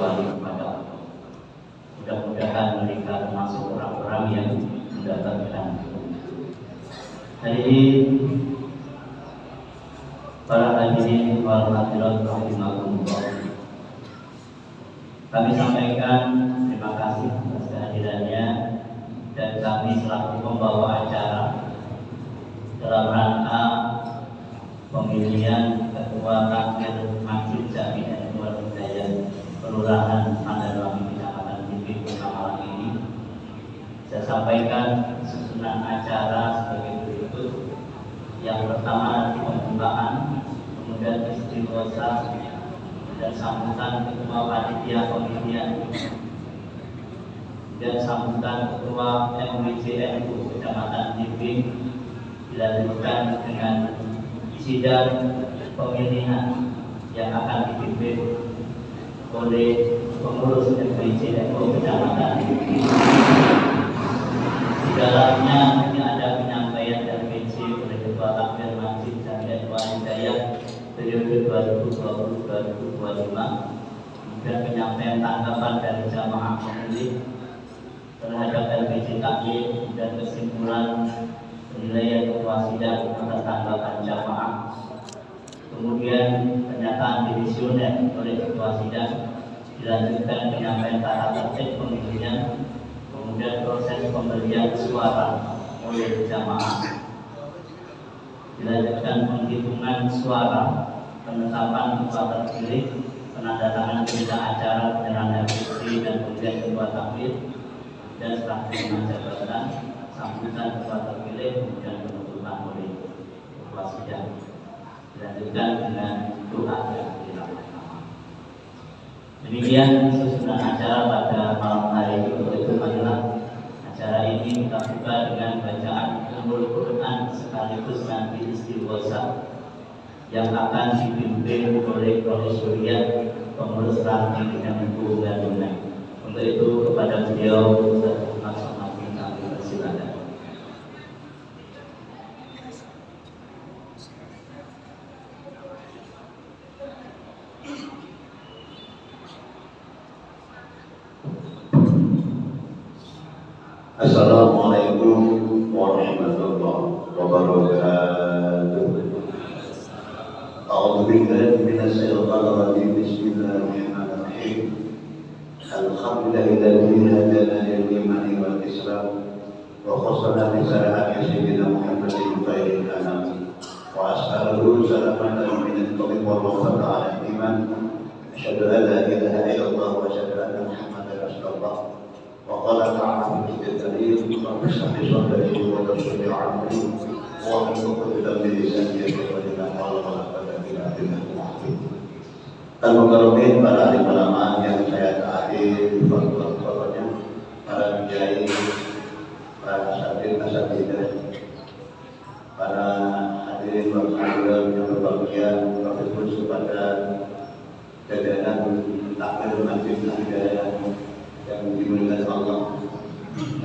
kecuali kepada Allah. Mudah-mudahan mereka termasuk orang-orang yang mendapatkan. Hari ini para hadirin wal hadirat rahimakumullah, kami sampaikan terima kasih atas kehadirannya dan kami selaku pembawa acara dalam rangka pemilihan Ketua Takmir Masjid Jami Anwar Hidayat Kelurahan Mandalawangi Kecamatan Bimbing Kota Malang ini. Saya sampaikan susunan acara sebagai berikut. Yang pertama nanti pembukaan, kemudian istighosa dan sambutan Ketua Panitia Pemilihan, dan sambutan Ketua MWJNU Kecamatan Bimbing, dilanjutkan dengan sidang pemilihan yang akan dipimpin oleh pengurus MWJNU Kecamatan Bimbing. Di dalamnya ini ada penyampaian dan PC oleh Ketua Takmir Masjid Jami Anwar Hidayat periode 2020-2025, dan penyampaian tanggapan dari jamaah pemilih terhadap LPJ Takmir dan kesimpulan penilaian ketua sidang atas tanggapan jamaah. Kemudian pernyataan dimisioner oleh ketua sidang, dilanjutkan penyampaian tata tertib pemilihan, kemudian proses pemberian suara oleh jamaah, dilanjutkan penghitungan suara, penetapan ketua terpilih, penandatanganan berita acara penyerahan RPC dan pemilihan ketua takmir, dan serah terima jabatan, sambutan ketua terpilih, kemudian penutupan oleh ketua sidang. Dilanjutkan dengan doa dan tilawah. Demikian susunan acara pada malam hari ini. Untuk itu marilah acara ini kita buka dengan bacaan Ummul Quran sekaligus nanti istighosa yang akan dipimpin oleh Profesoriat Pengurus Ranting dengan Ibu Gandungan. Untuk itu kepada beliau langsung kami persilakan. Assalamualaikum warahmatullahi wabarakatuh. A'udzu billahi minasy syaithanir rajim. Bismillahirrahmanirrahim. Alhamdulillahilladzi hadana lil imani wal islam wa khassana bi syari'ati sayyidina Muhammadin khairil anam wa as'aluhu salamatan min at-tariq wal wafat 'ala al-iman. Asyhadu an la ilaha illallah wa asyhadu anna Muhammadar rasulullah. وقال تعالى في الكتاب رب اشرح لي صدري ويسر لي امري واحلل عقدة من لساني يفقهوا قولي. Al-Mukarramin, para alim ulama yang saya taati, foto-fotonya, para kiai, para asatidz, para hadirin warahmatullahi yang berbahagia, terkhusus kepada jajaran takmir Masjid Hidayat yang dimuliakan Allah,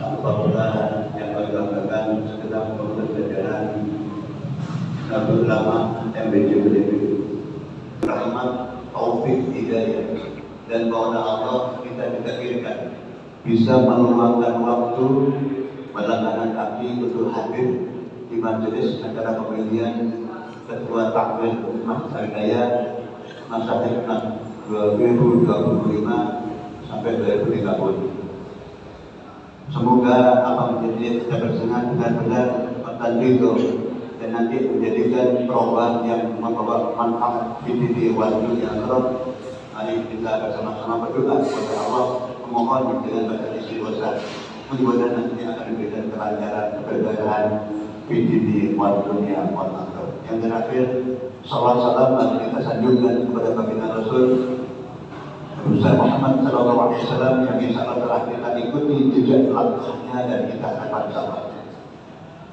apabila yang banggakan segenap pengurus jajaran Nabi Ulama MBJ rahmat, taufik, hidayah, dan mohon Allah kita ditakdirkan bisa meluangkan waktu belakangan kami untuk hadir di majelis acara pemilihan Ketua Takmir Masjid Hidayat masa depan 2025 sampai 2030. Semoga apa menjadi kita bersenang benar-benar bertanding dan nanti menjadikan perubahan yang membawa manfaat di waktu yang terus. Mari kita bersama-sama berdoa kepada Allah, memohon dengan baca istighosa, mudah-mudahan nanti akan diberikan kelancaran, keberkahan di dunia wal akhirah. Yang terakhir, salawat salam mari kita sanjungkan kepada baginda Rasul Rasulullah Muhammad SAW yang insya Allah telah kita ikuti jejak langkahnya dan kita akan sama.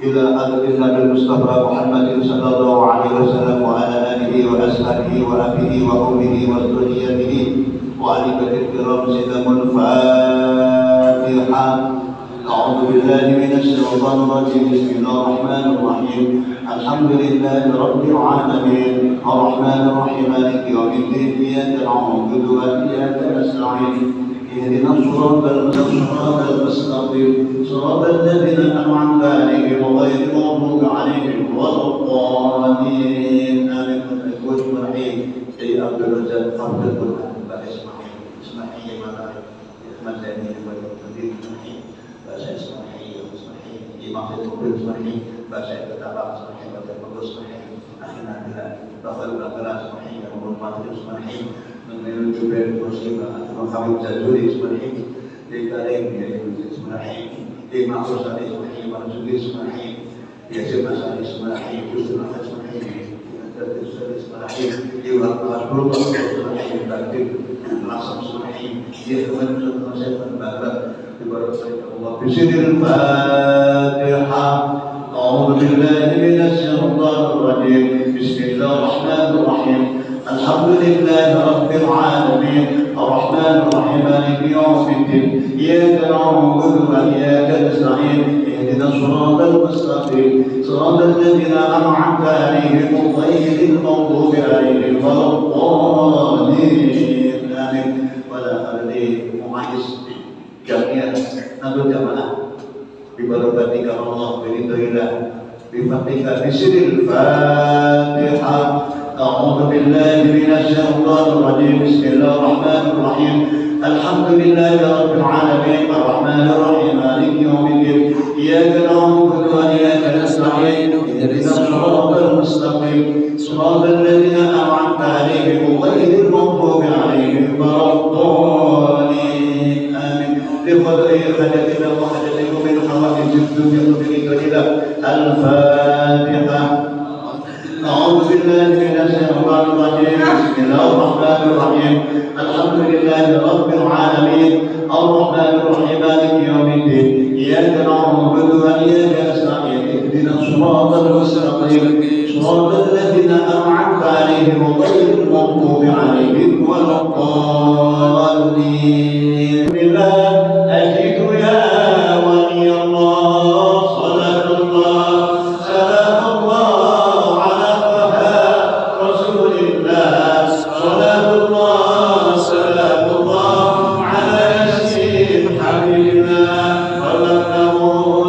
Ila adil Nabi Mustafa Muhammad sallallahu alaihi wasallam wa ala alihi wa ashabihi wa abihi wa ummihi wa dzurriyyatihi wa ali baiti kiram sidamul Fatihah. A'udzu billahi minasy syaithanir rajim. Bismillahir rahmanir rahim. Alhamdulillahi rabbil alamin. Ar-rahmanir rahim. Maliki yaumiddin. Iyyaka na'budu wa iyyaka نستعين اهدنا الصراط المستقيم صراط الذين أنعمت عليهم غير المغضوب عليهم ولا الضالين آمين. Ismail dari Abdul Razak Abdul Quran bahasa Ismail mana Madani bahasa Ismail bahasa Ismail Imam Al-Qur'an Ismail bahasa Ketabat Ismail bahasa Bagus Ismail akhirnya bila bahasa Al-Qur'an Ismail Al-Qur'an Ismail mengenai Jubair Muslimah atau Habib Jazuli Ismail di Kareng Ismail di Maksud Ismail Maksud Ismail Yasir Masal Ismail Yusuf Ismail Ismail Iwan Al-Qur'an Ismail Bakir Nasam Ismail Yahman Al-Masyaifan Barat Bismillahirrahmanirrahim Al-Fatihah A'udhu billahi minasyaitanir rajim Bismillahirrahmanirrahim Alhamdulillahi Rabbil Alamin Ar-Rahmanir Rahim Maliki Yawmiddin Iyyaka na'budu wa iyyaka nasta'in اهدنا الصراط المستقيم صراط الذين أنعمت عليهم غير المغضوب عليهم ولا الضالين آمين ولا أرضي مميز جميع نبي جماعة ببركاتك الله برضا بفضلك بسر الفاتحة أعوذ بالله من الشيطان الرجيم بسم الله الرحمن الرحيم الحمد لله رب العالمين الرحمن الرحيم مالك يوم الدين إياك نعبد وإياك نستعين اهدنا الصراط المستقيم صراط الذين أنعمت عليهم غير المغضوب عليهم ولا الضالين آمين لقدر حدثنا وحدثكم من حوادث الدنيا وبذكرنا الفاتحة أعوذ بالله من الشيطان الرجيم بسم الله الرحمن الرحيم الحمد لله رب العالمين الرحمن الرحيم مالك يوم الدين إياك نعبد وإياك نستعين اهدنا الصراط المستقيم صراط الذين أنعمت عليهم غير المغضوب عليهم ولا الضالين بالله أجد يا ولي الله صلاة الله سلام الله على طه رسول الله صلاة الله سلام الله على ياسين حبيبنا ولكم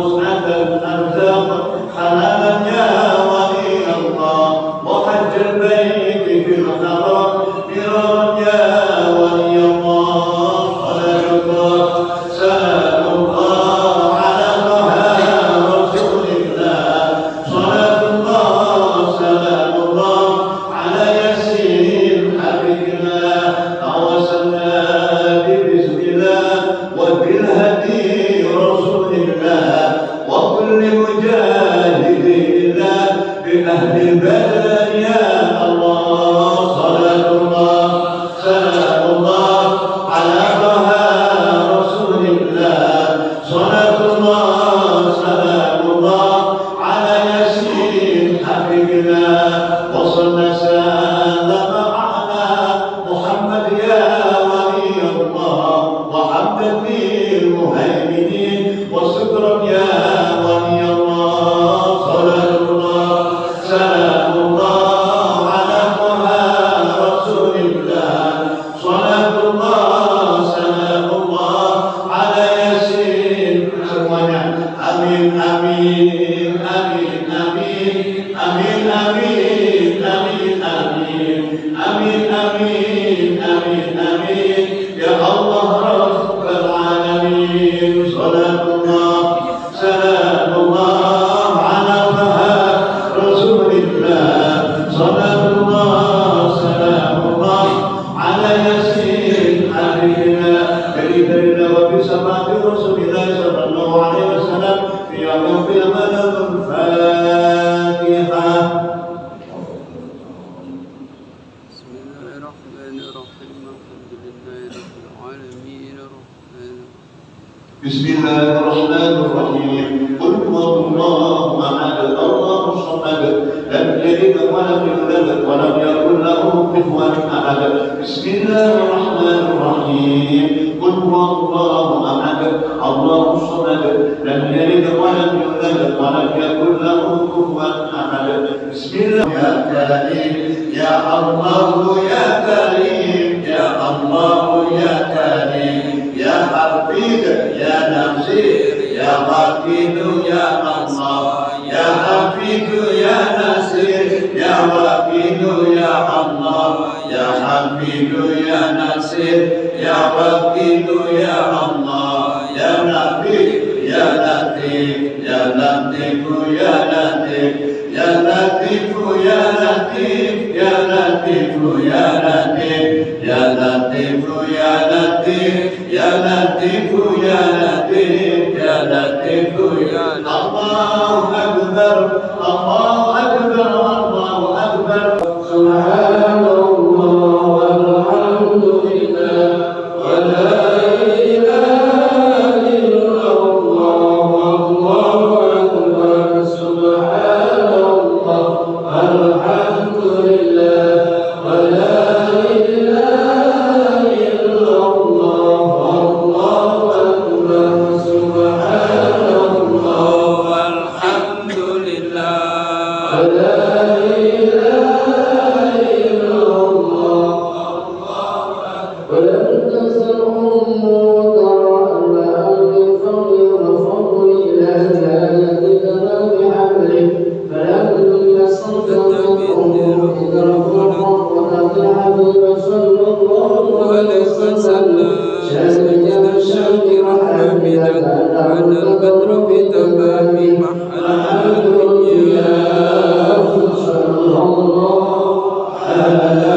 سنة الأرزاق حلالا يا ولي الله وحج البيت في الحرام مرارا يا ولي الله صلاة الله سلام الله على طه رسول الله صلاة الله سلام الله على ياسين حبيبنا توسلنا ببسم الله وبالهدي رسول الله وكل مجاهد الله بأهل البلد يا الله صلاة الله سلام الله على طه رسول الله صلاة الله سلام الله على ياسين حبيبنا وصلى سلام على محمد يا ولي الله وعبد المهيمنين وسكرا يا ولي الله صلاة الله سلام الله على طه رسول الله صلاة الله سلام الله على ياسين semuanya amin amin amin amin amin amin amin amin amin amin amin amin ya Allah rabbal alamin salatullah salamullah ala taha rasulillah salatullah salamullah ala yasin habibina berita wa bisabati rasulillah sallallahu alaihi wasallam fi yawmil malam fatihah. بسم الله الرحمن الرحيم الحمد لله رب العالمين الرحمن بسم الله الرحمن الرحيم قل هو الله احد الله الصمد لم يلد ولم يولد ولم يكن له كفوا احد بسم الله الرحمن الرحيم قل هو الله احد الله الصمد لم يلد ولم يولد ولم يكن له كفوا احد بسم الله يا كريم يا الله يا كريم يا الله ya karim ya hafid ya nasir ya wakil ya Allah ya hafid ya nasir ya wakil ya Allah ya hafid ya nasir ya wakil ya Allah ya nabi ya latif ya latif ya latif ya latif ya latif ya latif ya latif ya latif ya latif ya latif ya latif ya latif ya Allahu akbar Allahu akbar Allahu akbar subhanallah walhamdulillah wa la ilaha illallah wallahu akbar subhanallah walhamdulillah wa la ilaha illallah wallahu akbar subhanallah walhamdulillah wa la ilaha illallah ولم تزل أمك رحمة بالفضل والفضل إلى هدايتك بحمله فلما استنفذت أمك رفضت الحبيب صلى الله عليه وسلم شاهدا شاكرا حامدا على البدر في تمام محله يا صلى الله على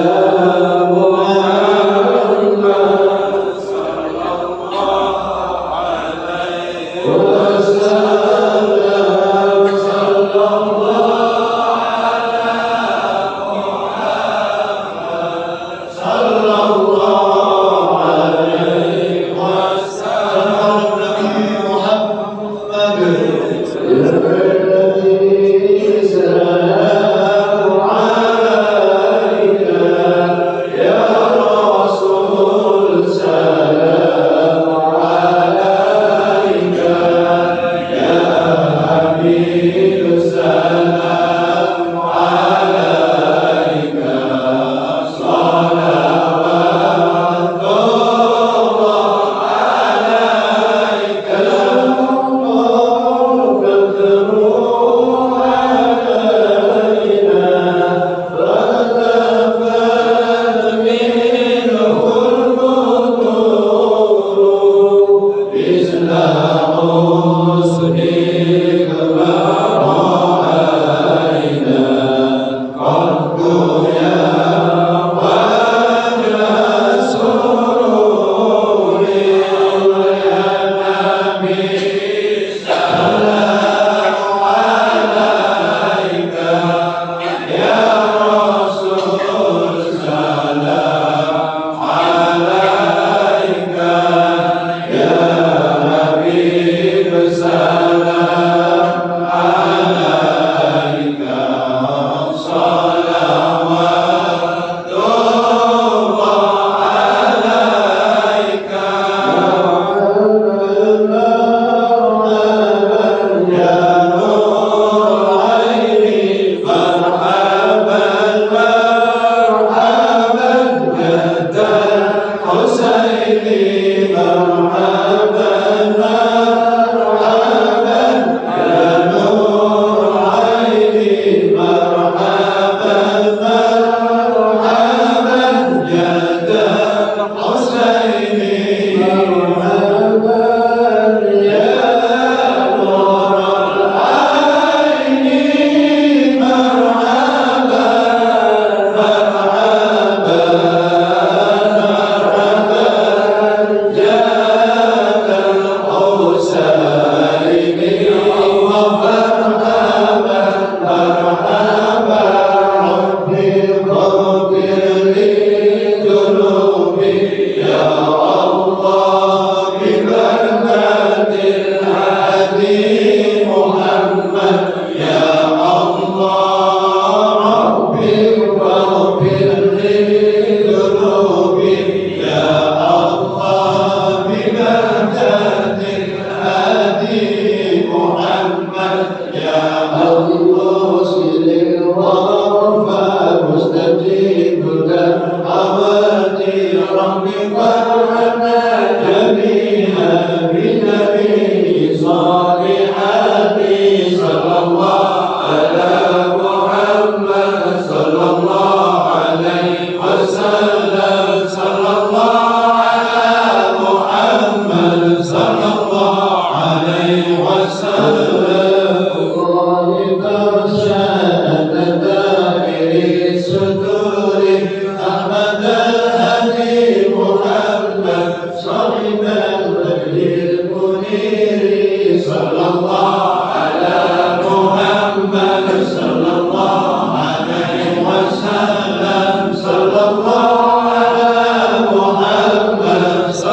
Ya Allah,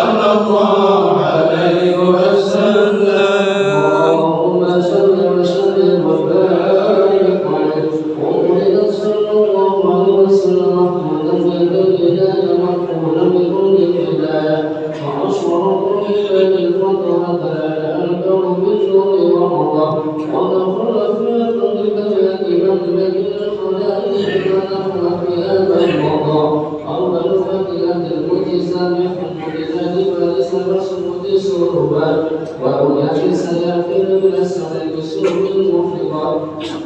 صلى الله عليه وسلم. اللهم صل وسلم وبارك عليه وقل صلى الله عليه وسلم رحمة بالهداية مقبولا بكل هداية وأشرف إلى الفترة لا أنكر بالنور والرضا ودخل في قلبك يتيما بين الخلائق ونحن في هذا الوضع أرض الفاتحة المتسامحة بذات فارس الرسول سربا ورؤيا سيافر من السماء بسوء المفرطات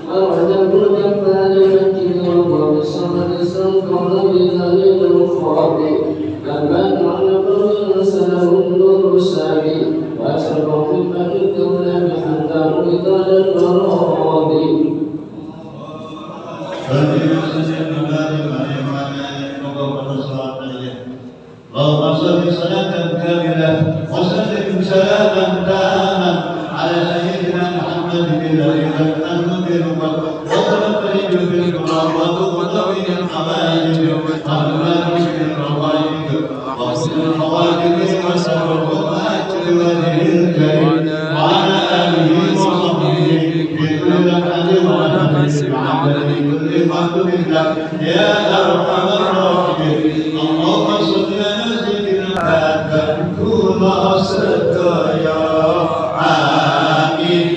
ورجب الجبال مجد وضع الصمد سنقر بذلك الخاطئ لما علق الإنسان النور السامي وأسرع في الماء الدولة حتى رضا المراضي اللهم صل صلاة كاملة وسلم سلاما تاما على سيدنا محمد الذي لم تنذر وتنفرج بالقرآن وتغطي الحوائج وتغفر الروائج وحسن الخواتم وسر الأجر والرزق وعلى آله وصحبه بكل لحد ونفس بعدد كل مخلوق لك يا أرحم الراحمين. اللهم صل على سيدنا كل ستايا آمين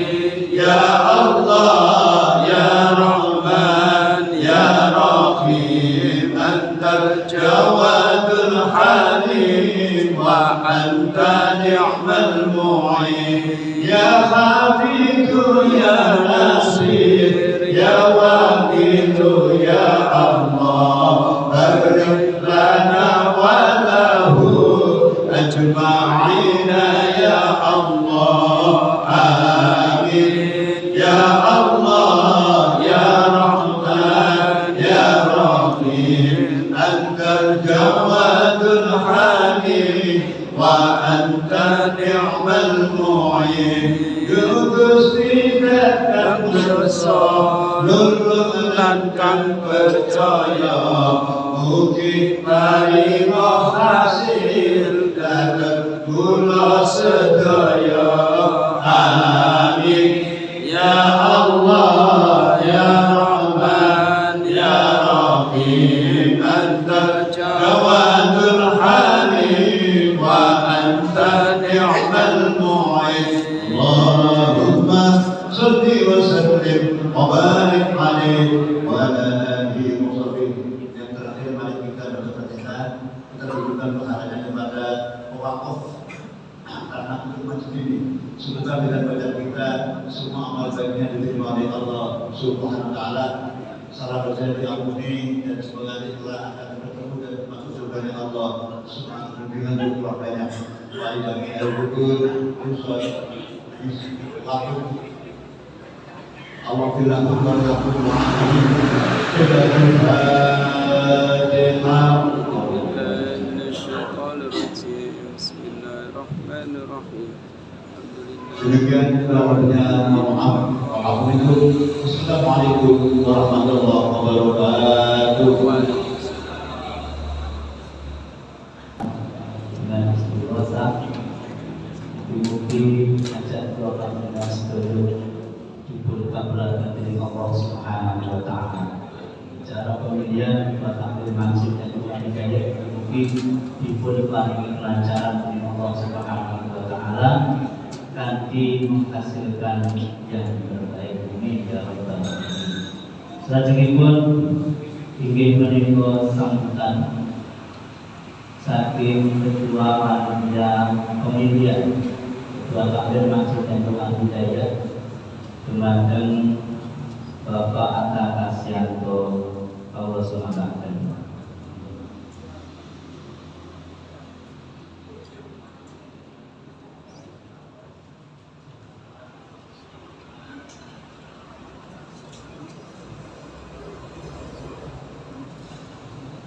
يا الله يا رحمن يا رحيم أنت الجواد الحليم وأنت نعم المعين يا حفيظ يا نصير يا وكيل يا الله بارك لنا وله أجمعين يا الله آمين يا الله يا رحمن يا رحيم أنت الجواد الحليم وأنت نعم المعين Gusti datang bersama lululan kang percaya mugi paringa hasil datang kula sedaya amin ya Allah ya Rahman ya Rahim antal jawadul halim wa anta ni'mal mu'in Allahumma salli wa sallim wa barik alaihi wa ala alihi wa sahbihi. Yang terakhir mari kita berdoa kita berikan pahalanya kepada pewakaf karena untuk masjid ini. Semoga dengan bacaan kita semua amal baiknya diterima oleh Allah Subhanahu wa taala. Salam berkah diampuni dan semoga kita akan bertemu dan masuk surga Allah Subhanahu wa taala dengan keluarganya. Wa bagi al-bukur usai lakum Allah bilang warahmatullahi demikian terawatnya Muhammad. Assalamualaikum warahmatullahi wabarakatuh. Dengan istighosah dimugi ajak dua kami dan seluruh diberikan dari Allah Subhanahu wa taala. Cara pemilihan buat tampil masjid dan hidayah dimugi diberikan kelancaran dari Allah Subhanahu wa taala kanthi menghasilkan yang terbaik ini ya Rabbal alamin. Salajengipun inggih menika sambutan saking kedua panitia pemilihan ketua takmir masjid dan tukang hidayah dumateng Bapak Atta Kasyanto Allah SWT.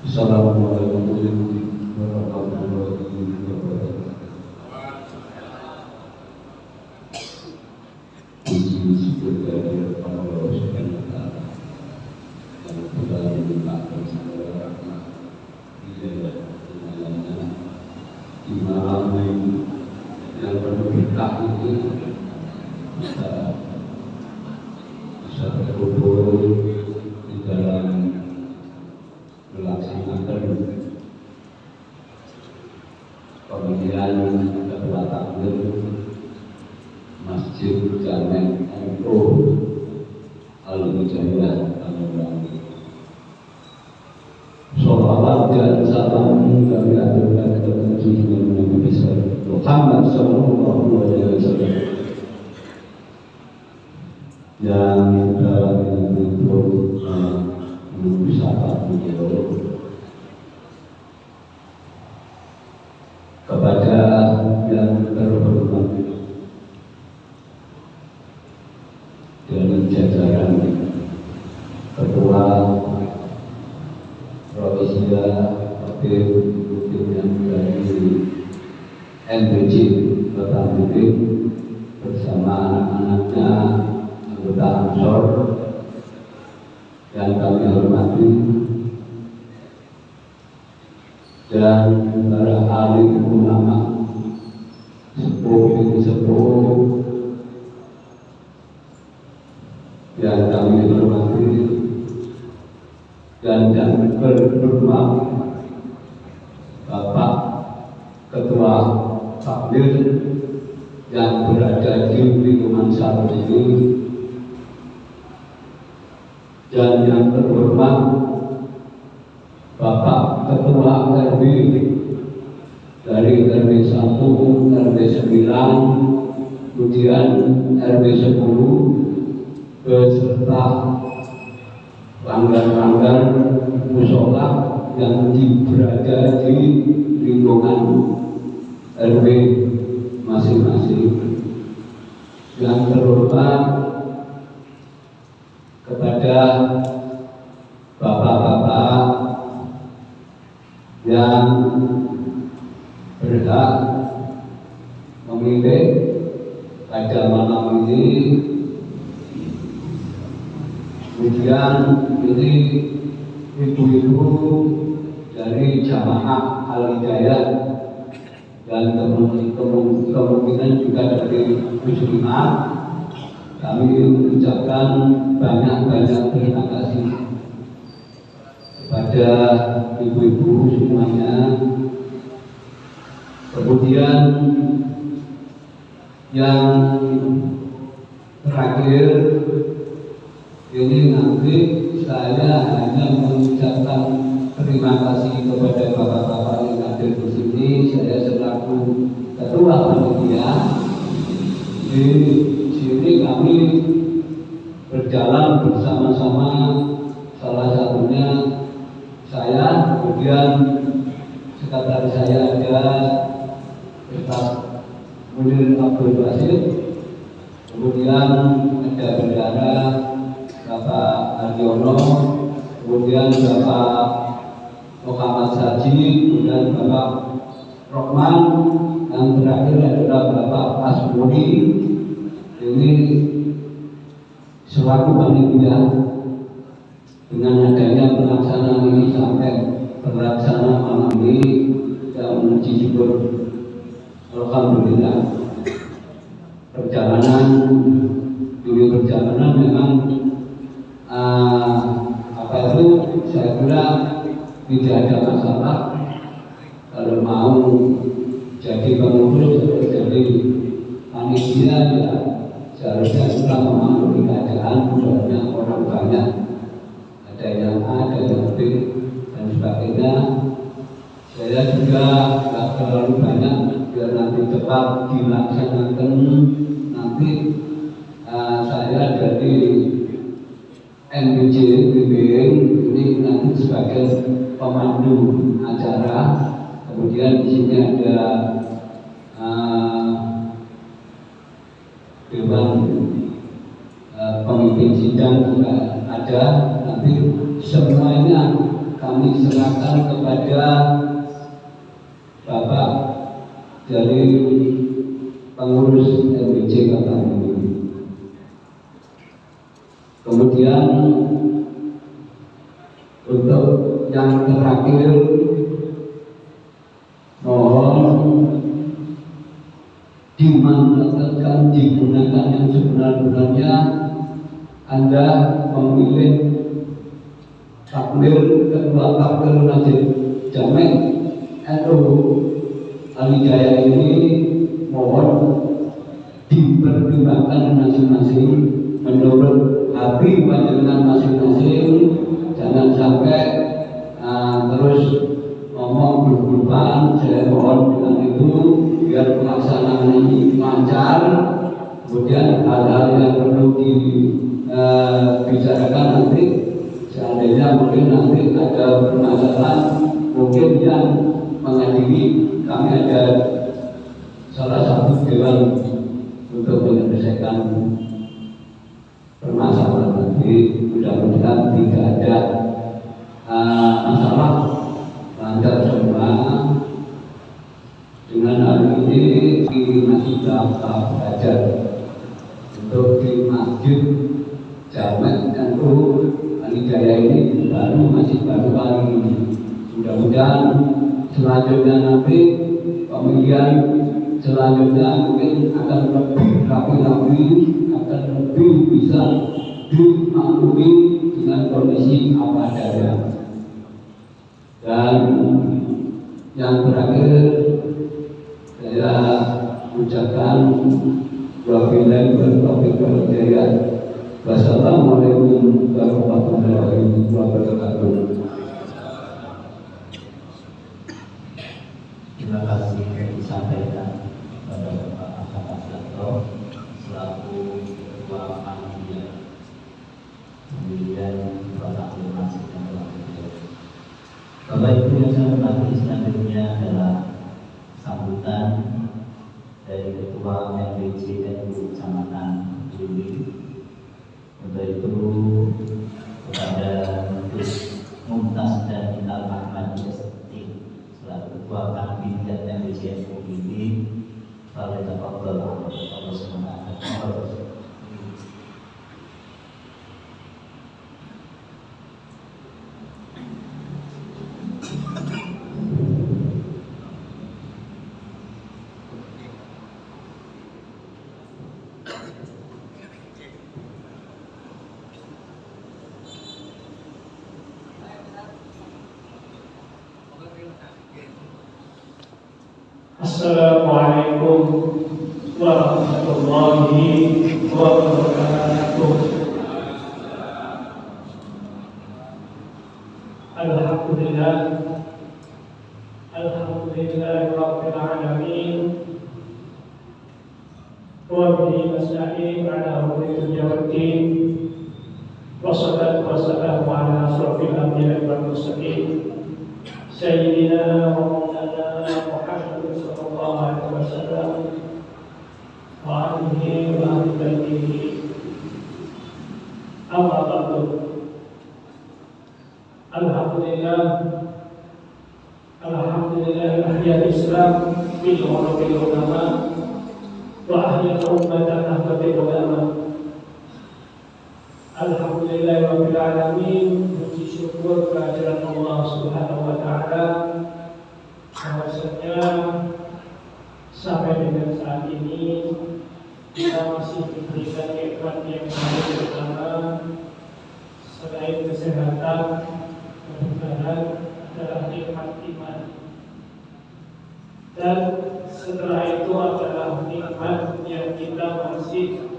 Assalamualaikum warahmatullahi wabarakatuh. Puji syukur kehadirat Allah Subhanahu wa taala yang telah melimpahkan segala rahmat hidayah kepadanya di malam berkah ini bisa terkumpul di dalam melaksanakan pemilihan ketua takmir Masjid Jami' NU Al-Mujahidin Tangerang. Sholawat dan salam kami aturkan kepada junjungan Nabi besar Muhammad Sallallahu Alaihi Wasallam yang dalam itu mengusahakan beliau kepada yang terhormat dan jajaran ketua Rohisia Aktif yang dari NBC Kota Bukit bersama anak-anaknya anggota Ansor yang kami hormati dan para ahli ulama sepuh yang kami hormati dan berhormat Bapak Ketua Takmir yang berada di lingkungan saat ini dan yang terhormat Bapak Ketua RW dari RW 1, RW 9, kemudian RW 10 beserta langgar-langgar musola yang berada di lingkungan RW masing-masing. Yang terhormat kepada bapak-bapak yang berhak memilih pada malam ini. Kemudian ini ibu-ibu dari jamaah Al-Hidayah dan kemungkinan juga dari muslimat. Kami mengucapkan banyak-banyak terima kasih kepada ibu-ibu semuanya. Kemudian yang terakhir ini nanti saya hanya mengucapkan terima kasih kepada bapak-bapak yang ada di sini. Saya selaku ketua panitia di sini kami berjalan bersama-sama, salah satunya saya, kemudian sekretaris saya ada Ustaz Munir Abdul Basit, kemudian ada bendara Bapak Aryono, kemudian Bapak Muhammad Saji, kemudian Bapak Rohman, yang terakhir adalah Bapak Asmuri. Ini selaku panitia dengan adanya pelaksanaan ini sampai terlaksana malam ini, yang memuji syukur alhamdulillah. Perjalanan memang saya kira tidak ada masalah. Kalau mau jadi pengurus atau jadi panitia ya seharusnya sudah memahami keadaan, soalnya orang banyak, ada yang A, ada yang B dan sebagainya. Saya juga tidak terlalu banyak biar nanti cepat dilaksanakan. Nanti saya dari NBC BBM ini nanti sebagai pemandu acara. Kemudian di sini ada dewan pemimpin sidang juga ada. Nanti semuanya kami serahkan kepada Bapak dari pengurus NBC Kota Bukit. Kemudian untuk yang terakhir, mohon dimanfaatkan, digunakan yang sebenar-benarnya. Anda memilih takmir ketua takmir Masjid Jamek NU Alijaya ini, mohon dipertimbangkan masing-masing menurut hati panjenengan masing-masing. Jangan sampai terus ngomong berlebihan. Saya mohon dengan itu biar pelaksanaan ini lancar. Kemudian hal-hal yang perlu dibicarakan nanti, seandainya mungkin nanti ada permasalahan mungkin yang menghadiri, kami ada salah satu dewan untuk menyelesaikan permasalahan nanti. Mudah-mudahan tidak ada masalah, lancar semua. Dengan hal ini masih tahap belajar untuk di Masjid Jamek NU Alijaya ini masih baru kali ini. Mudah-mudahan selanjutnya nanti pemilihan selanjutnya mungkin akan lebih rapi-rapi, akan lebih bisa dimaklumi dengan kondisi apa adanya. Dan yang terakhir saya ucapkan wabillahi taufiq wal hidayah. Wassalamualaikum warahmatullahi wabarakatuh. Terima kasih disampaikan kepada Bapak Ahmad Yanto selaku Ketua Panitia pemilihan Bapak Masjid yang telah beliau. Bapak Ibu yang saya hormati, selanjutnya adalah sambutan dari Ketua MPC NU Kecamatan Juli. Untuk itu kepada Gus Mumtaz dan Inal Ahmad Yasti selaku Ketua Panitia MPC NU ini, pada tafadhol Allah SWT. Assalamualaikum warahmatullahi wabarakatuh. Alhamdulillah, alhamdulillahirabbil alamin. Wa bihi nasta'in ala umuri dunya waddin. Wassalatu wassalamu ala asyrofil anbiya'i wal mursalin Sayyidina wa maulana Muhammad sallallahu alaihi wasallam wa alihi wa ahli baitihi. Amma ba'du. Alhamdulillah, ahya Islam bil ulama wa ahya ummatan ahbabil ulama. Alhamdulillah rabbil alamin. Puji syukur kehadirat Allah Subhanahu wa taala bahwasanya sampai dengan saat ini kita masih diberikan nikmat yang paling utama selain kesehatan, kebugaran adalah nikmat iman. Dan setelah itu adalah nikmat yang kita masih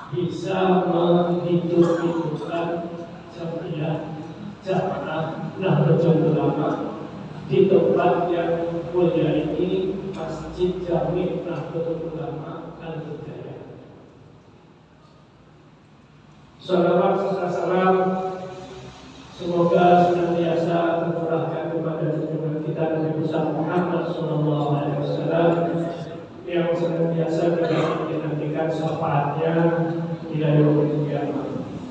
bisa menghidupkan jamaah Nahdlatul Ulama di tempat yang mulia ini, Masjid Jamek Nahdlatul Ulama Alijaya. Salawat serta salam semoga senantiasa tercurahkan kepada junjungan kita Nabi besar Muhammad sallallahu alaihi wasallam yang senantiasa kita menantikan syafaatnya hingga yaumil qiyamah.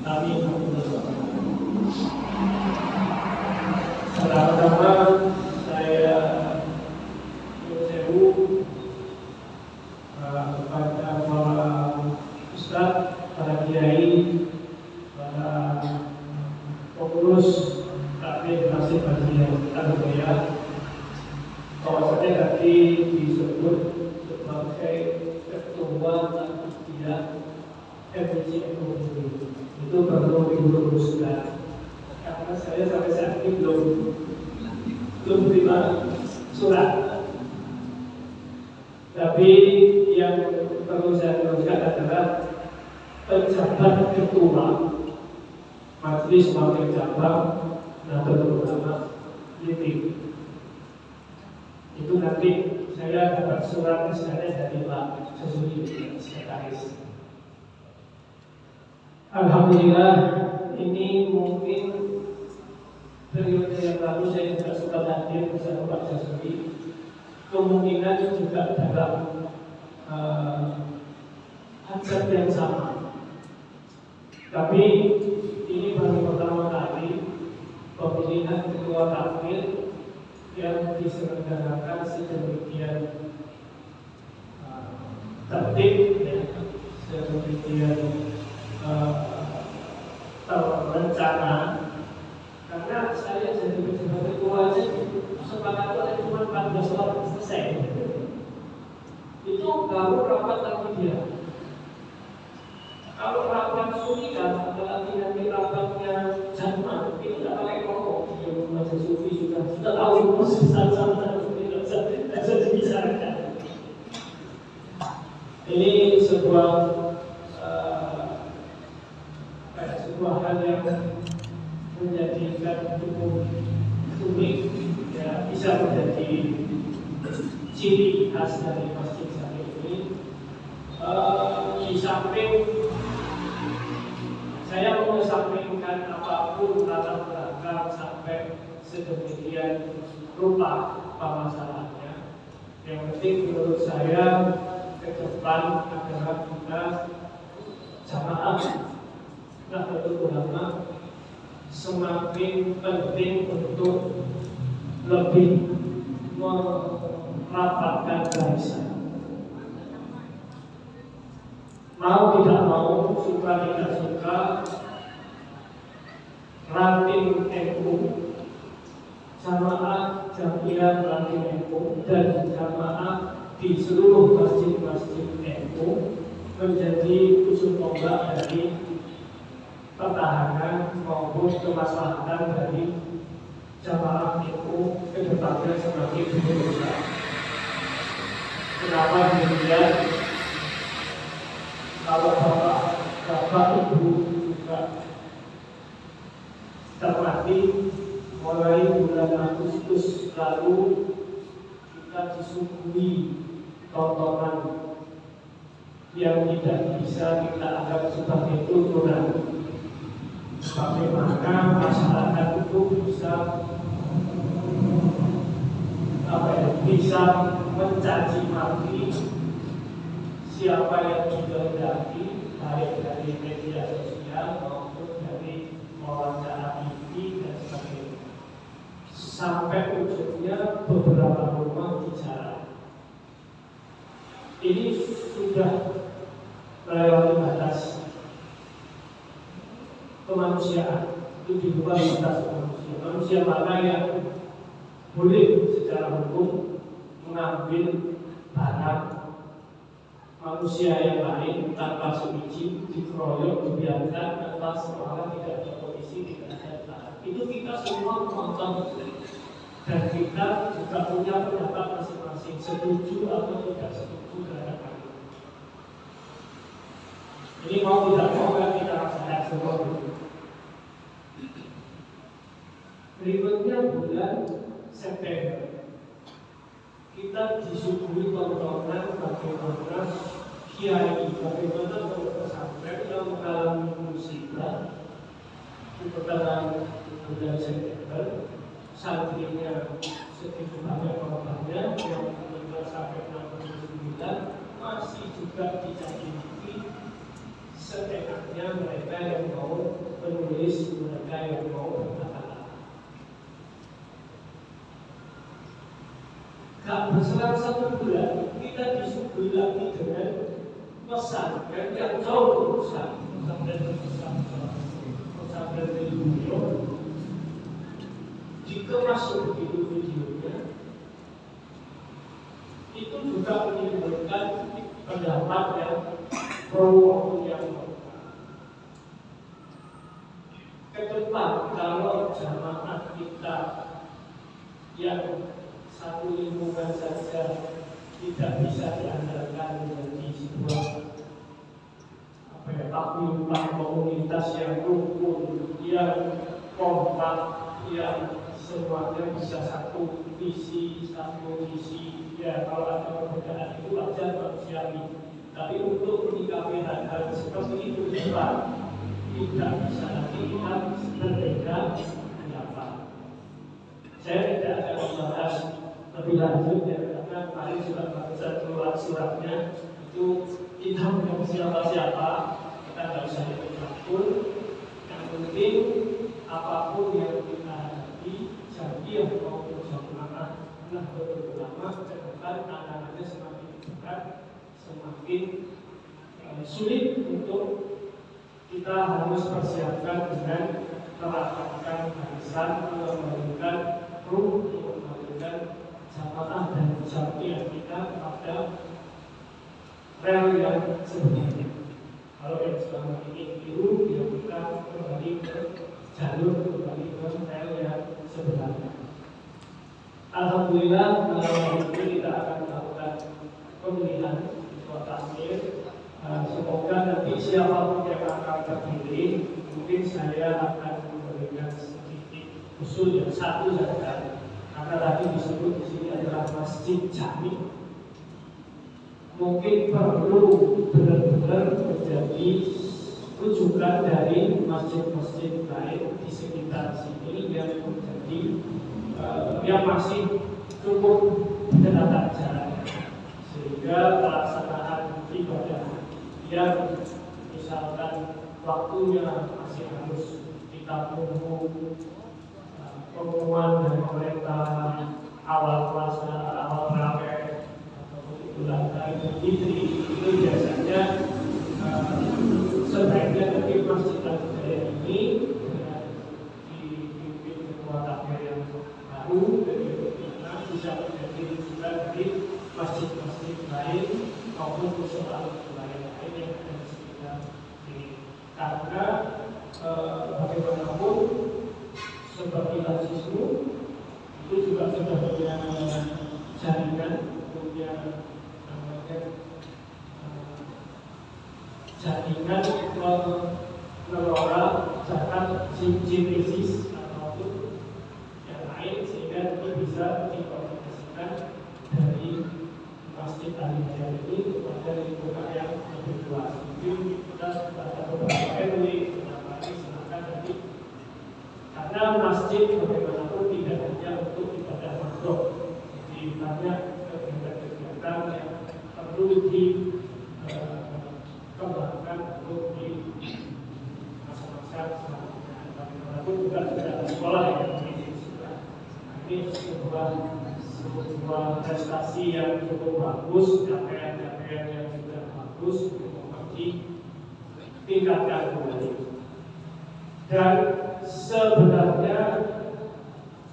Amin. Pertama-tama saya berseru kepada para ustaz, para kiai, para pengurus takmir Masjid Alijaya, bahwasanya tadi disebut sebagai RPJ ekonomi itu perlu diluruskan karena saya sampai saat ini belum terima surat. Tapi yang perlu saya teruskan adalah penjabat ketua Majelis Wakil Cabang Nahdlatul Ulama Lipi. Itu nanti saya dapat surat misalnya dari Pak Sesudi Sekretaris. Alhamdulillah, ini mungkin periode yang lalu saya juga sudah hadir bersama Pak Sesudi. Kemungkinan juga dalam hajat yang sama. Tapi ini baru pertama kali pemilihan ketua takmir yang diselenggarakan sedemikian tertib, sedemikian terencana. Karena saya jadi pejabat ketua aja sepakatnya cuma 14 orang selesai. Itu baru rapat lagi dia. Kalau rapat sunnah adalah nanti rapatnya jamaah, itu tidak pakai rokok. Dia membaca sufi sudah tahu proses sama tidak bisa dibicarakan. Ini sebuah hal yang menjadikan cukup unik, ya, bisa menjadi ciri khas dari masjid saya ini. Di samping saya mau sampaikan apapun latar belakang sampai sedemikian rupa masalahnya. Yang penting menurut saya ke depan adalah kita jamaah Nahdlatul Ulama semakin penting untuk lebih merapatkan barisan. Mau tidak mau, suka tidak suka, ranting NU, jamaah jamiah ranting NU dan jamaah di seluruh masjid-masjid NU menjadi ujung tombak dari pertahanan maupun kemaslahatan dari jamaah NU ke depannya semakin besar. Kenapa demikian? Kalau bapak ibu juga termati, mulai bulan Agustus lalu kita disuguhi tontonan yang tidak bisa kita anggap sebagai tuntunan. Bagaimana masyarakat itu bisa mencaci maki siapa yang dikehendaki, baik dari media sosial maupun dari wawancara TV dan sebagainya. Sampai ujungnya beberapa rumah bicara. Ini sudah melewati batas kemanusiaan, itu di luar batas manusia. Manusia mana yang boleh secara hukum mengambil barang manusia yang lain tanpa seizin, dikeroyok, dibiarkan, tanpa seolah tidak ada polisi, tidak ada barang. Itu kita semua menonton dan kita juga punya pendapat masing-masing, setuju atau tidak setuju terhadap hal ini. Ini mau tidak mau kan kita rasakan semua. Berikutnya bulan September kita disuguhi tontonan bagaimana kiai, bagaimana pesantren yang mengalami musibah di pertengahan bulan September, santrinya segitu banyak korbannya yang meninggal sampai 69 masih juga dicaci maki seenaknya mereka yang mau menulis, mereka yang mau berkata. Gak berselang 1 bulan kita disuguhi lagi dengan pesantren yang jauh besar, pesantren besar, pesantren di dunia. Jika masuk begitu videonya, itu juga menimbulkan pendapat yang pro yang ke depan kalau jamaah kita yang satu lingkungan saja tidak bisa diandalkan menjadi sebuah paguyuban komunitas yang rukun, yang kompak, yang semuanya bisa satu visi, satu misi. Ya, kalau ada perbedaan itu wajar manusiawi. Tapi untuk menyikapi hal-hal seperti itu tidak bisa nanti kita berbeda pendapat. Saya tidak akan membahas lebih lanjut ya, karena kemarin sudah baca surat-suratnya itu kita bukan siapa-siapa, kita tidak usah ikut campur. Yang penting apapun yang kita hadapi, jamiah maupun jamaah, Nahdlatul Ulama ke depan anak-anaknya semakin dekat, semakin sulit untuk kita harus persiapkan dengan merapatkan barisan, membangunkan ruh, membangunkan jamaah dan jamiah kita pada rel yang sebenarnya. Kalau yang selama ini keliru, ya kita kembali ke jalur, kembali ke rel yang sebenarnya. Alhamdulillah, malam ini kita akan melakukan pemilihan ketua takmir. Semoga nanti siapapun yang akan terpilih, mungkin saya akan memberikan sedikit usul yang satu saja. Karena tadi disebut di sini adalah masjid jami. Mungkin perlu benar-benar menjadi rujukan dari masjid-masjid lain di sekitar sini yang menjadi yang masih cukup berdekatan jarak, sehingga pelaksanaan ibadah yang misalkan waktunya masih harus kita tunggu pengumuman dari pemerintah awal puasa, awal Ramadan atau bulan Idul Fitri, itu biasanya sebaiknya dari masjid Al-Hidayah ini dipimpin ketua takmir yang baru dari mana bisa menjadi rujukan dari masjid-masjid lain maupun persoalan lain yang ada di sekitar ini. Karena bagaimanapun seperti Lazismu itu juga sudah punya jaringan, punya jaringan mengelola zakat jintesis ataupun yang lain, sehingga itu bisa dikoordinasikan dari masjid Al-Hidayah ini kepada lingkungan yang lebih luas. Mungkin kita sudah ada beberapa RW yang silakan nanti, karena masjid bagaimanapun tidak hanya untuk ibadah makhluk, jadi banyak kegiatan-kegiatan yang perlu dikembangkan untuk di masa-masa selanjutnya. Bagaimanapun juga sudah ada sekolah yang ini sebuah prestasi yang cukup bagus, capaian-capaian yang sudah bagus untuk ditingkatkan kembali. Dan sebenarnya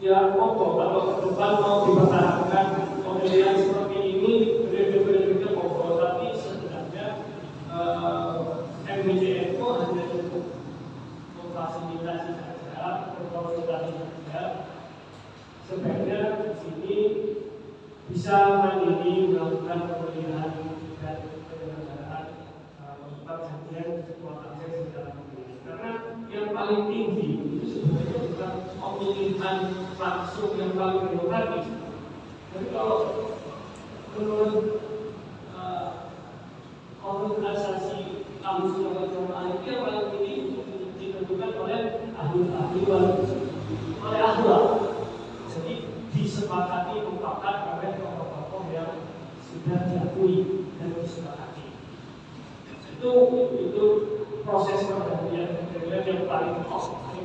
ya monggo kalau ke depan mau dipertahankan pemilihan seperti ini, periode-periode monggo, tapi sebenarnya MBJNU hanya cukup memfasilitasi saja, berkonsultasi saja. Sebaiknya di sini bisa mandiri melakukan pemilihan dan penyelenggaraan pergantian ketua takmir secara mandiri. Karena yang paling tinggi itu sebenarnya bukan pemilihan langsung yang paling demokratis. Tapi kalau menurut organisasi Ahlussunnah wal Jamaah itu yang paling tinggi ditentukan oleh ahli oleh ahwal. Jadi disepakati mufakat oleh tokoh-tokoh yang sudah diakui dan disepakati. Itu proses pergantian yang paling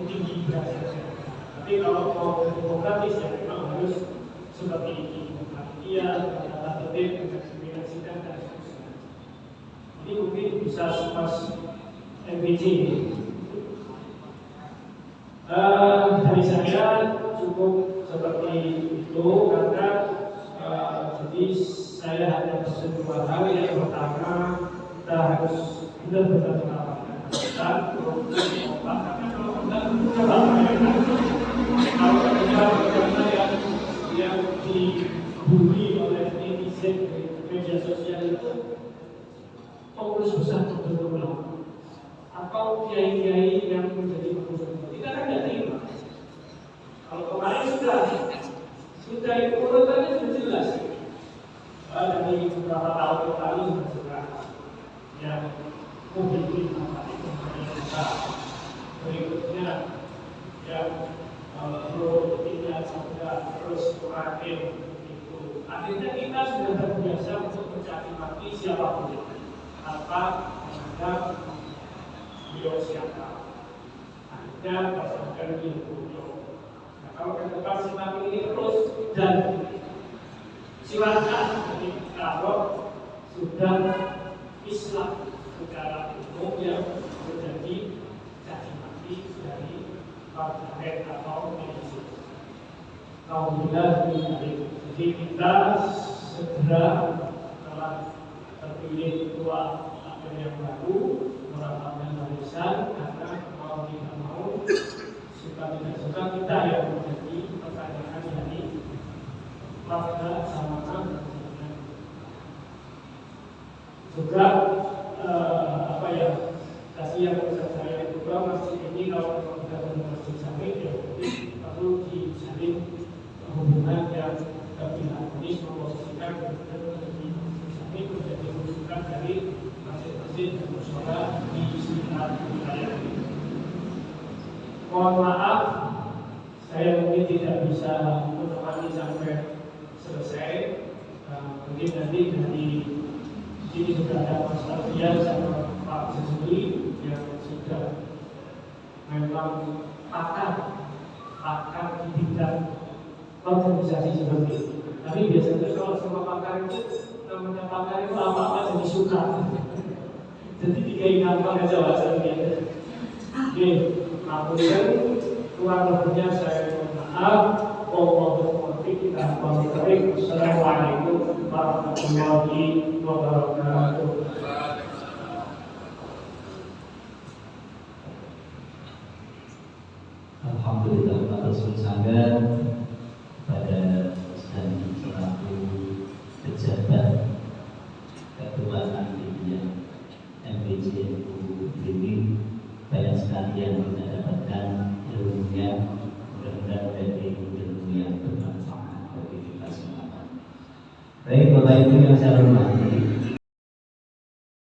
tinggi berasanya. Tapi kalau mau demokratis ya memang harus seperti ini. Iya, kata tertib, komunikasikan dan seterusnya. Ini mungkin bisa sepas MBJ. Dari saya cukup seperti itu karena jadi saya hanya pesan dua hal. Yang pertama, kita harus benar-benar melakukan untuk karena kalau enggak coba bayangkan kalau ada yang dibully oleh netizen di media sosial itu pengurus besar tertentu atau kiai-kiai yang menjadi pengurus besar, kita kan tidak terima. Kalau kemarin sudah itu urutannya sudah jelas. Dari beberapa tahun yang lalu sudah yang memiliki manfaat besar. Berikutnya yang produknya sudah terus semakin itu. Akhirnya kita sudah terbiasa untuk mencaci maki siapapun tanpa menganggap beliau siapa. Akhirnya pasangan beliau. Nah, kalau ke depan semakin ini terus dan silakan kalau sudah Islam secara umum yang menjadi caci maki dari warganet atau media. Alhamdulillah jadi kita segera telah terpilih ketua APR yang baru merapatkan barisan karena mau tidak mau suka tidak suka kita yang menjadi pertanyaan dari warga sama-sama juga tadi yang bisa saya juga masjid ini kalau kita bermasjid sampai ya perlu dijalin hubungan yang lebih harmonis memposisikan masjid sampai menjadi rujukan dari masjid-masjid dan mushola di sekitar wilayah ini. Mohon maaf, saya mungkin tidak bisa menemani sampai selesai. Mungkin nanti dari sini sudah ada Mas Arfian sama Pak Sesuli yang sudah memang pakar di bidang organisasi seperti itu. Tapi biasanya kalau sama pakar itu namanya pakar itu apa-apa jadi suka. Jadi dikai gampang aja bahasanya. Oke, kemudian kurang lebihnya saya mohon maaf. Assalamualaikum warahmatullahi wabarakatuh. Alhamdulillah Pak Rasul Sanggar pada dan selaku pejabat ketuaan di bidang MPJNU ini banyak sekali yang kita dapatkan ilmunya, mudah-mudahan dari ilmu yang bermanfaat bagi kita semua. Baik Bapak Ibu yang saya hormati,